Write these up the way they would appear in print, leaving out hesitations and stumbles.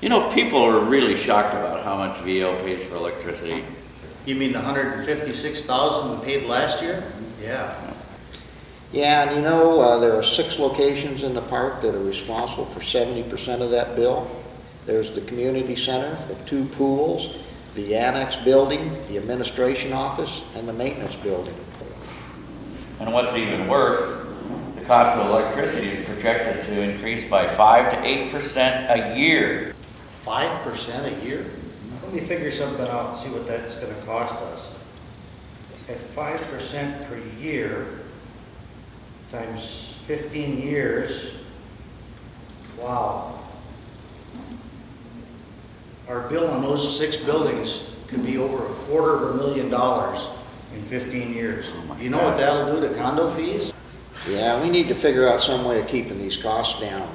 You know, people are really shocked about how much VO pays for electricity. You mean the $156,000 we paid last year? Yeah. Yeah, and you know, there are 6 locations in the park that are responsible for 70% of that bill. There's the community center, the 2 pools, the annex building, the administration office, and the maintenance building. And what's even worse, the cost of electricity is projected to increase by 5 to 8% a year. 5% a year? Let me figure something out and see what that's going to cost us. At 5% per year, times 15 years, wow. Our bill on those 6 buildings could be over $250,000 in 15 years. You know what that'll do to condo fees? Yeah, we need to figure out some way of keeping these costs down.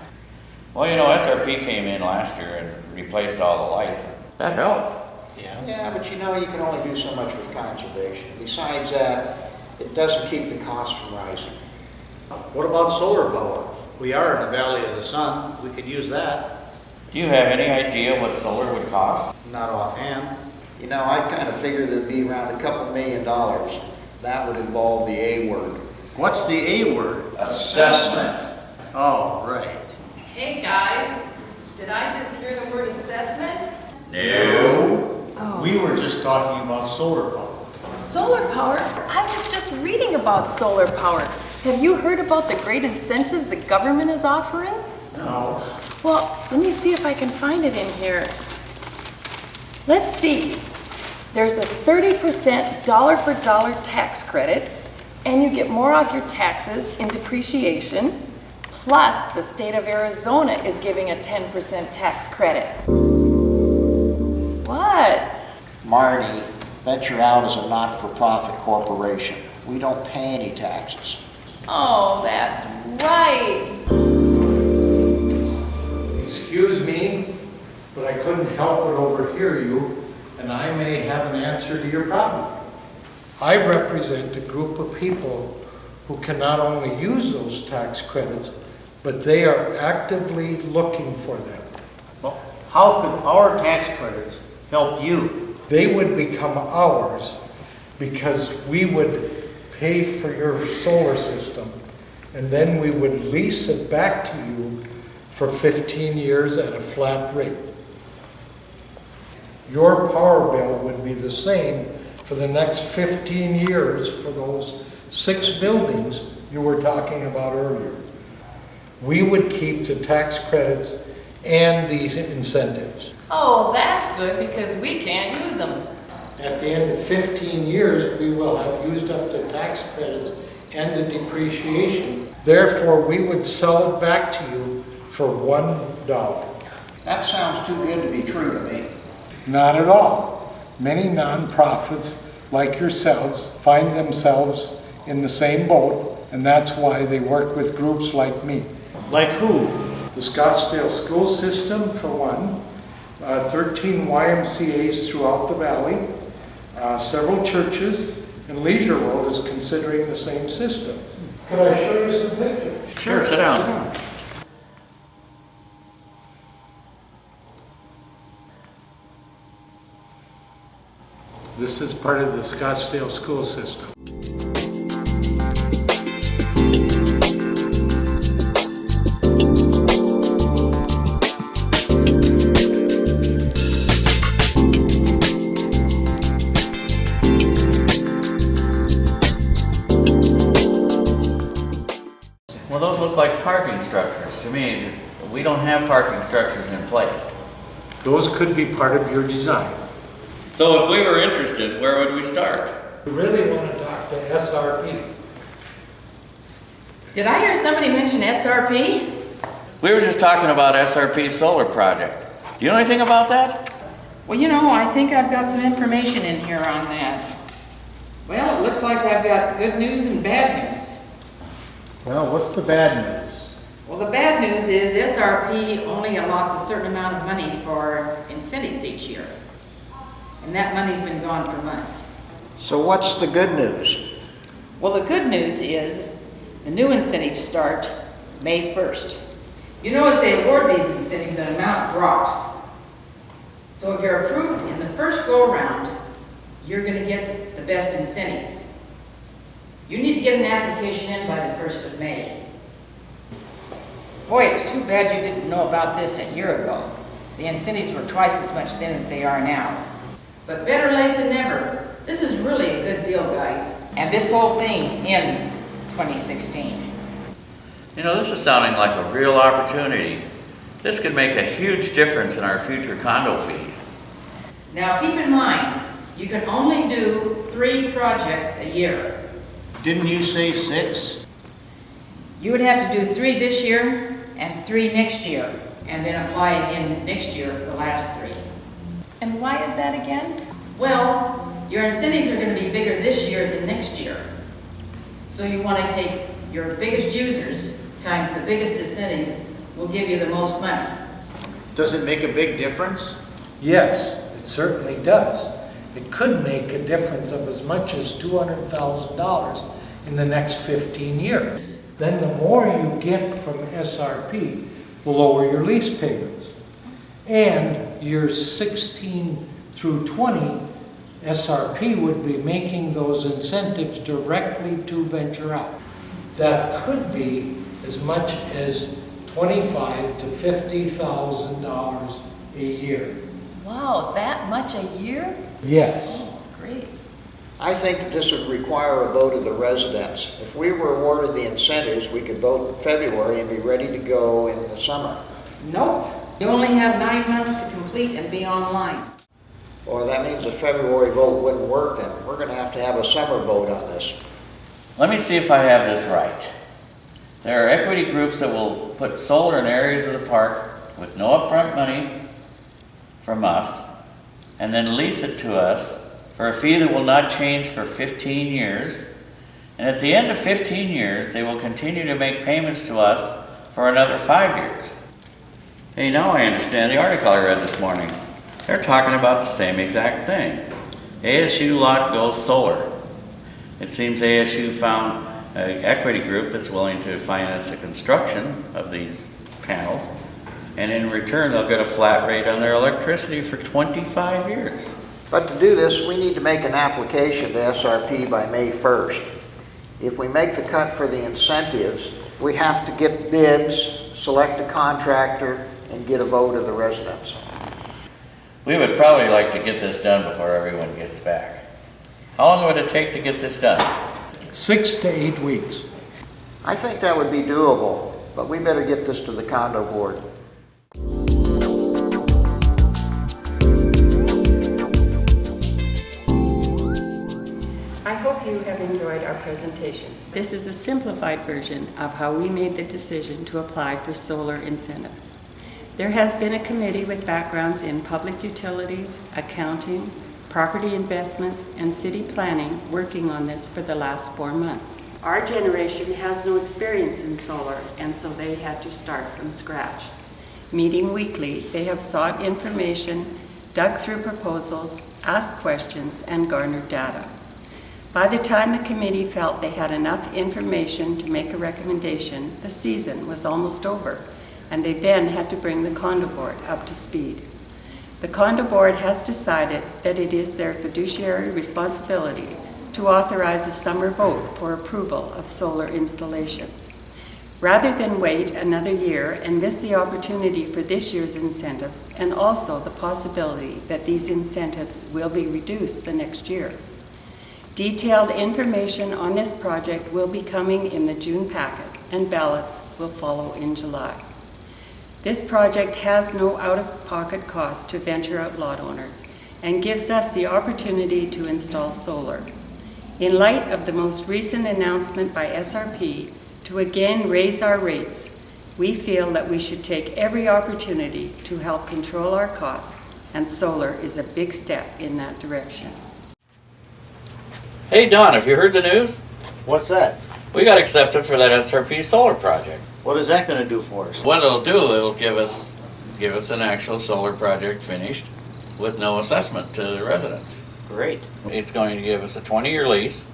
Well, you know, SRP came in last year and replaced all the lights. That helped. Yeah, but you know, you can only do so much with conservation. Besides that, it doesn't keep the costs from rising. What about solar power? We are in the Valley of the Sun. We could use that. Do you have any idea what solar would cost? Not offhand. You know, I kind of figured there'd be around a couple $1 million. That would involve the A word. What's the A word? Assessment. Oh, right. Hey guys, did I just hear the word assessment? No. We were just talking about solar power. Solar power? I was just reading about solar power. Have you heard about the great incentives the government is offering? No. Well, let me see if I can find it in here. Let's see. There's a 30% dollar for dollar tax credit, and you get more off your taxes in depreciation. Plus, the state of Arizona is giving a 10% tax credit. What? Marty, Venture Out is a not-for-profit corporation. We don't pay any taxes. Oh, that's right. Excuse me, but I couldn't help but overhear you, and I may have an answer to your problem. I represent a group of people who can not only use those tax credits, but they are actively looking for them. Well, how could our tax credits help you? They would become ours because we would pay for your solar system, and then we would lease it back to you for 15 years at a flat rate. Your power bill would be the same for the next 15 years for those 6 buildings you were talking about earlier. We would keep the tax credits and these incentives. Oh, that's good because we can't use them. At the end of 15 years, we will have used up the tax credits and the depreciation. Therefore, we would sell it back to you for $1. That sounds too good to be true to me. Not at all. Many nonprofits like yourselves find themselves in the same boat, and that's why they work with groups like me. Like who? The Scottsdale school system, for one, 13 YMCAs throughout the valley, several churches, and Leisure World is considering the same system. Could I show you some pictures? Sure, sit down. This is part of the Scottsdale school system. Well, those look like parking structures to me. We don't have parking structures in place. Those could be part of your design. So if we were interested, where would we start? You really want to talk to SRP. Did I hear somebody mention SRP? We were just talking about SRP's solar project. Do you know anything about that? Well, you know, I think I've got some information in here on that. Well, it looks like I've got good news and bad news. Well, what's the bad news? Well, the bad news is SRP only allots a certain amount of money for incentives each year. And that money's been gone for months. So what's the good news? Well, the good news is the new incentives start May 1st. You know, as they award these incentives, the amount drops. So if you're approved in the first go-around, you're gonna get the best incentives. You need to get an application in by the 1st of May. Boy, it's too bad you didn't know about this a year ago. The incentives were twice as much then as they are now. But better late than never. This is really a good deal, guys. And this whole thing ends 2016. You know, this is sounding like a real opportunity. This could make a huge difference in our future condo fees. Now keep in mind, you can only do 3 projects a year. Didn't you say 6? You would have to do 3 this year and 3 next year, and then apply again next year for the last 3. And why is that again? Well, your incentives are going to be bigger this year than next year. So you want to take your biggest users times the biggest incentives will give you the most money. Does it make a big difference? Yes, it certainly does. It could make a difference of as much as $200,000 in the next 15 years. Then the more you get from SRP, the lower your lease payments. And years 16 through 20, SRP would be making those incentives directly to venture out. That could be as much as $25,000 to $50,000 a year. Wow, that much a year? Yes. Oh, great. I think that this would require a vote of the residents. If we were awarded the incentives, we could vote in February and be ready to go in the summer. Nope. You only have 9 months to complete and be online. Well, that means a February vote wouldn't work then. We're going to have a summer vote on this. Let me see if I have this right. There are equity groups that will put solar in areas of the park with no upfront money from us, and then lease it to us for a fee that will not change for 15 years. And at the end of 15 years, they will continue to make payments to us for another 5 years. Hey, now I understand the article I read this morning. They're talking about the same exact thing. ASU lot goes solar. It seems ASU found an equity group that's willing to finance the construction of these panels, and in return they'll get a flat rate on their electricity for 25 years. But to do this, we need to make an application to SRP by May 1st. If we make the cut for the incentives, we have to get bids, select a contractor, and get a vote of the residents. We would probably like to get this done before everyone gets back. How long would it take to get this done? 6 to 8 weeks. I think that would be doable, but we better get this to the condo board. I hope you have enjoyed our presentation. This is a simplified version of how we made the decision to apply for solar incentives. There has been a committee with backgrounds in public utilities, accounting, property investments, and city planning working on this for the last 4 months. Our generation has no experience in solar, and so they had to start from scratch. Meeting weekly, they have sought information, dug through proposals, asked questions, and garnered data. By the time the committee felt they had enough information to make a recommendation, the season was almost over, and they then had to bring the condo board up to speed. The condo board has decided that it is their fiduciary responsibility to authorize a summer vote for approval of solar installations. Rather than wait another year and miss the opportunity for this year's incentives, and also the possibility that these incentives will be reduced the next year. Detailed information on this project will be coming in the June packet, and ballots will follow in July. This project has no out-of-pocket cost to venture out lot owners and gives us the opportunity to install solar. In light of the most recent announcement by SRP to again raise our rates, we feel that we should take every opportunity to help control our costs, and solar is a big step in that direction. Hey Don, have you heard the news? What's that? We got accepted for that SRP solar project. What is that gonna do for us? What it'll do, it'll give us an actual solar project finished with no assessment to the residents. Great. It's going to give us a 20-year lease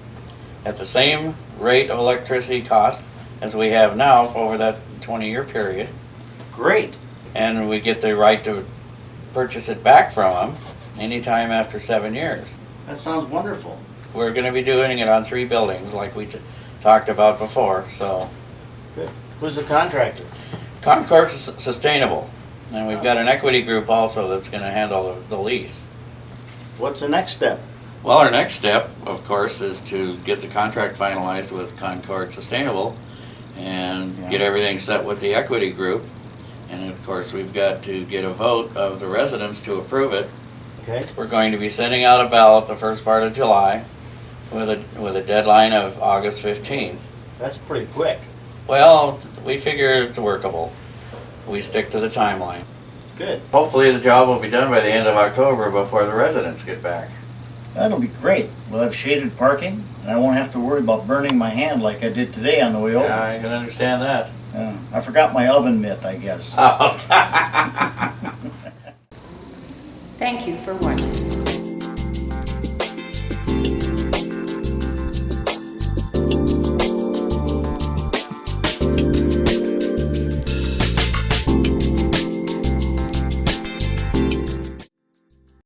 at the same rate of electricity cost as we have now over that 20-year period. Great. And we get the right to purchase it back from them anytime after 7 years. That sounds wonderful. We're gonna be doing it on 3 buildings like we talked about before, so. Good. Who's the contractor? Concord Sustainable, and we've got an equity group also that's gonna handle the lease. What's the next step? Well, our next step, of course, is to get the contract finalized with Concord Sustainable and get everything set with the equity group. And of course, we've got to get a vote of the residents to approve it. Okay. We're going to be sending out a ballot the first part of July with a deadline of August 15th. That's pretty quick. Well, we figure it's workable. We stick to the timeline. Good. Hopefully the job will be done by the end of October before the residents get back. That'll be great. We'll have shaded parking, and I won't have to worry about burning my hand like I did today on the way over. Yeah, I can understand that. I forgot my oven mitt, I guess. Thank you for watching.